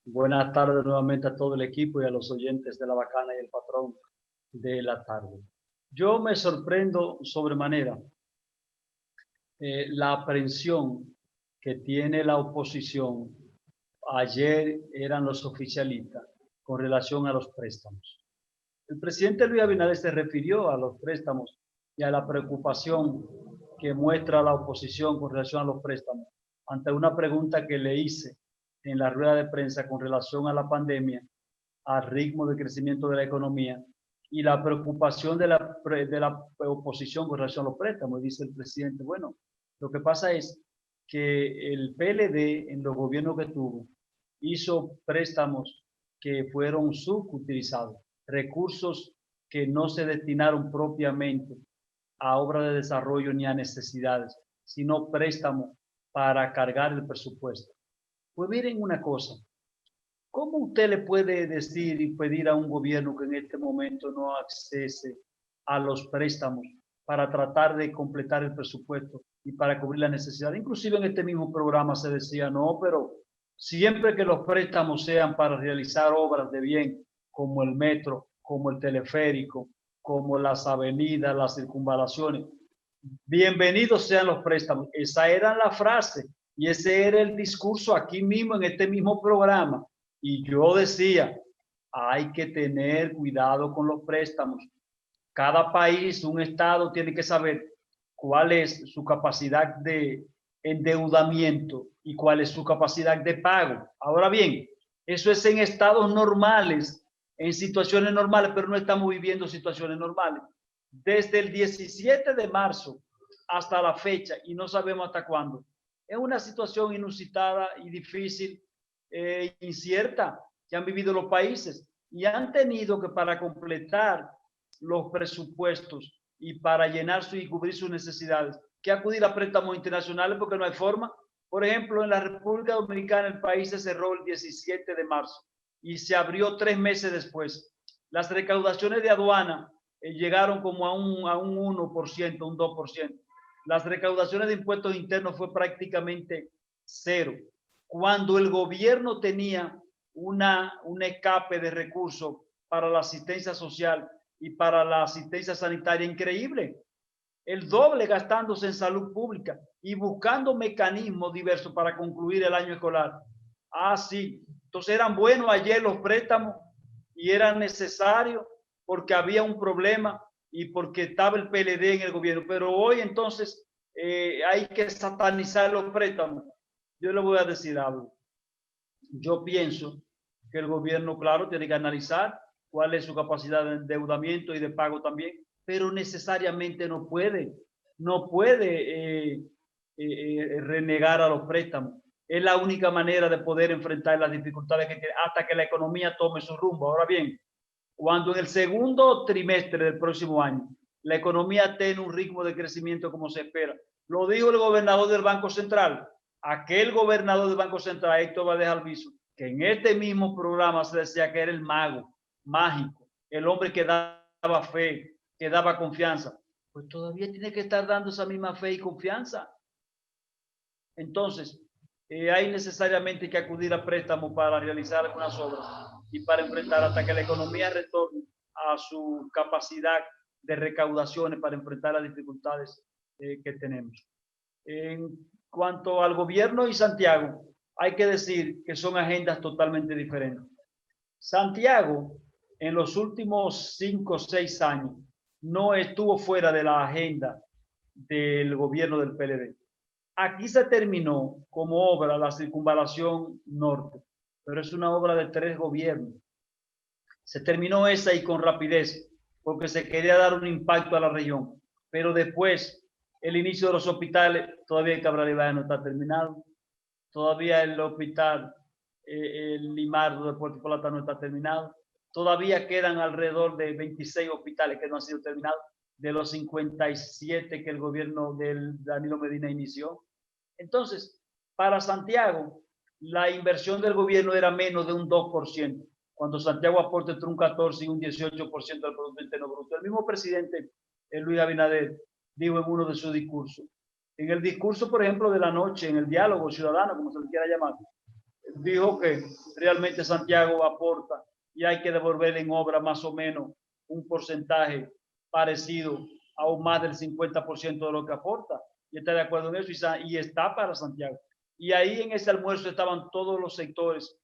Buenas tardes nuevamente a todo el equipo y a los oyentes de La Bacana y el Patrón de la tarde. Yo me sorprendo sobremanera la aprehensión que tiene la oposición. Ayer eran los oficialistas con relación a los préstamos. El presidente Luis Abinader se refirió a los préstamos y a la preocupación que muestra la oposición con relación a los préstamos ante una pregunta que le hice en la rueda de prensa con relación a la pandemia, al ritmo de crecimiento de la economía y la preocupación de la oposición con relación a los préstamos. Dice el presidente, bueno, lo que pasa es que el PLD en los gobiernos que tuvo hizo préstamos que fueron subutilizados, recursos que no se destinaron propiamente a obras de desarrollo ni a necesidades, sino préstamos para cargar el presupuesto. Pues miren una cosa, ¿cómo usted le puede decir y pedir a un gobierno que en este momento no accese a los préstamos para tratar de completar el presupuesto y para cubrir la necesidad? Inclusive en este mismo programa se decía, no, pero siempre que los préstamos sean para realizar obras de bien, como el metro, como el teleférico, como las avenidas, las circunvalaciones, bienvenidos sean los préstamos. Esa era la frase y ese era el discurso aquí mismo en este mismo programa. Y yo decía, hay que tener cuidado con los préstamos. Cada país, un estado tiene que saber cuál es su capacidad de endeudamiento y cuál es su capacidad de pago. Ahora bien, eso es en estados normales, en situaciones normales, pero no estamos viviendo situaciones normales. Desde el 17 de marzo hasta la fecha, y no sabemos hasta cuándo, es una situación inusitada y difícil, incierta, que han vivido los países y han tenido que, para completar los presupuestos y para llenar y cubrir sus necesidades, que acudir a préstamos internacionales porque no hay forma. Por ejemplo, en la República Dominicana el país se cerró el 17 de marzo y se abrió 3 meses después. Las recaudaciones de aduana llegaron como a un 1%, un 2%. Las recaudaciones de impuestos internos fue prácticamente cero. Cuando el gobierno tenía un escape de recursos para la asistencia social y para la asistencia sanitaria increíble, el doble gastándose en salud pública y buscando mecanismos diversos para concluir el año escolar. Ah, sí, entonces eran buenos ayer los préstamos y eran necesarios porque había un problema y porque estaba el PLD en el gobierno, pero hoy entonces hay que satanizar los préstamos. Yo le voy a decir algo. Yo pienso que el gobierno, claro, tiene que analizar cuál es su capacidad de endeudamiento y de pago también, pero necesariamente no puede renegar a los préstamos. Es la única manera de poder enfrentar las dificultades que tiene hasta que la economía tome su rumbo. Ahora bien, cuando en el segundo trimestre del próximo año la economía tenga un ritmo de crecimiento como se espera, lo dijo el gobernador del Banco Central, aquel gobernador del Banco Central, Héctor Valdés Albizu, que en este mismo programa se decía que era el mago, mágico, el hombre que daba fe, que daba confianza, pues todavía tiene que estar dando esa misma fe y confianza. Entonces, hay necesariamente que acudir a préstamos para realizar algunas obras y para enfrentar hasta que la economía retorne a su capacidad de recaudaciones para enfrentar las dificultades que tenemos. En cuanto al gobierno y Santiago, hay que decir que son agendas totalmente diferentes. Santiago, en los últimos 5 o 6 años, no estuvo fuera de la agenda del gobierno del PLD. Aquí se terminó como obra la circunvalación norte, pero es una obra de 3 gobiernos. Se terminó esa y con rapidez, porque se quería dar un impacto a la región. Pero después, el inicio de los hospitales, todavía el Cabral Ibáñez no está terminado. Todavía el hospital, el Limardo de Puerto Plata no está terminado. Todavía quedan alrededor de 26 hospitales que no han sido terminados, de los 57 que el gobierno de Danilo Medina inició. Entonces, para Santiago, la inversión del gobierno era menos de un 2%, cuando Santiago aporta entre un 14 y un 18% del Producto Interno Bruto. El mismo presidente Luis Abinader dijo en uno de sus discursos, en el discurso, por ejemplo, de la noche, en el diálogo ciudadano, como se le quiera llamar, dijo que realmente Santiago aporta y hay que devolver en obra más o menos un porcentaje parecido a un más del 50% de lo que aporta. Y está de acuerdo en eso y está para Santiago. Y ahí en ese almuerzo estaban todos los sectores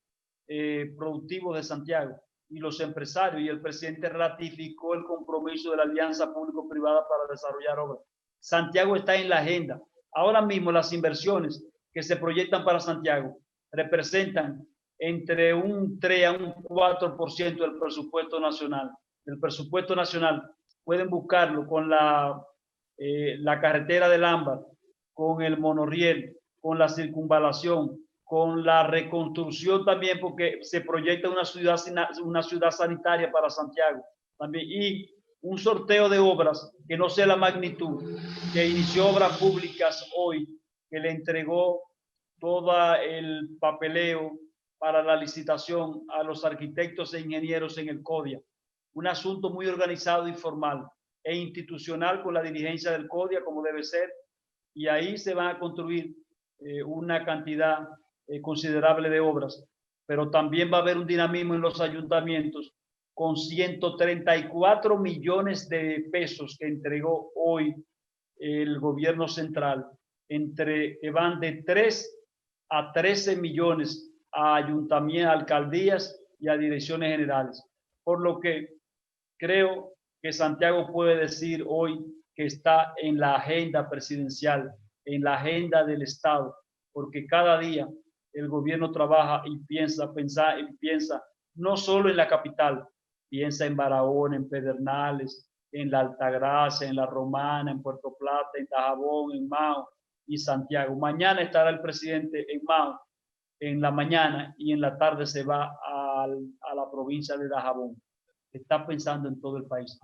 productivos de Santiago y los empresarios, y el presidente ratificó el compromiso de la alianza público-privada para desarrollar obras. Santiago está en la agenda. Ahora mismo las inversiones que se proyectan para Santiago representan entre un 3 a un 4% del presupuesto nacional. El presupuesto nacional pueden buscarlo con la carretera del Ámbar, con el monorriel, con la circunvalación, con la reconstrucción también, porque se proyecta una ciudad sanitaria para Santiago también, y un sorteo de obras que no sea la magnitud, que inició obras públicas hoy, que le entregó todo el papeleo para la licitación a los arquitectos e ingenieros en el CODIA. Un asunto muy organizado y formal e institucional con la dirigencia del CODIA, como debe ser, y ahí se van a construir una cantidad considerable de obras, pero también va a haber un dinamismo en los ayuntamientos con 134 millones de pesos que entregó hoy el gobierno central, que van de 3 a 13 millones a ayuntamientos, a alcaldías y a direcciones generales. Por lo que creo que Santiago puede decir hoy que está en la agenda presidencial, en la agenda del Estado, porque cada día el gobierno trabaja y piensa no solo en la capital, piensa en Barahona, en Pedernales, en la Altagracia, en la Romana, en Puerto Plata, en Dajabón, en Mao y Santiago. Mañana estará el presidente en Mao en la mañana y en la tarde se va a la provincia de Dajabón. Está pensando en todo el país.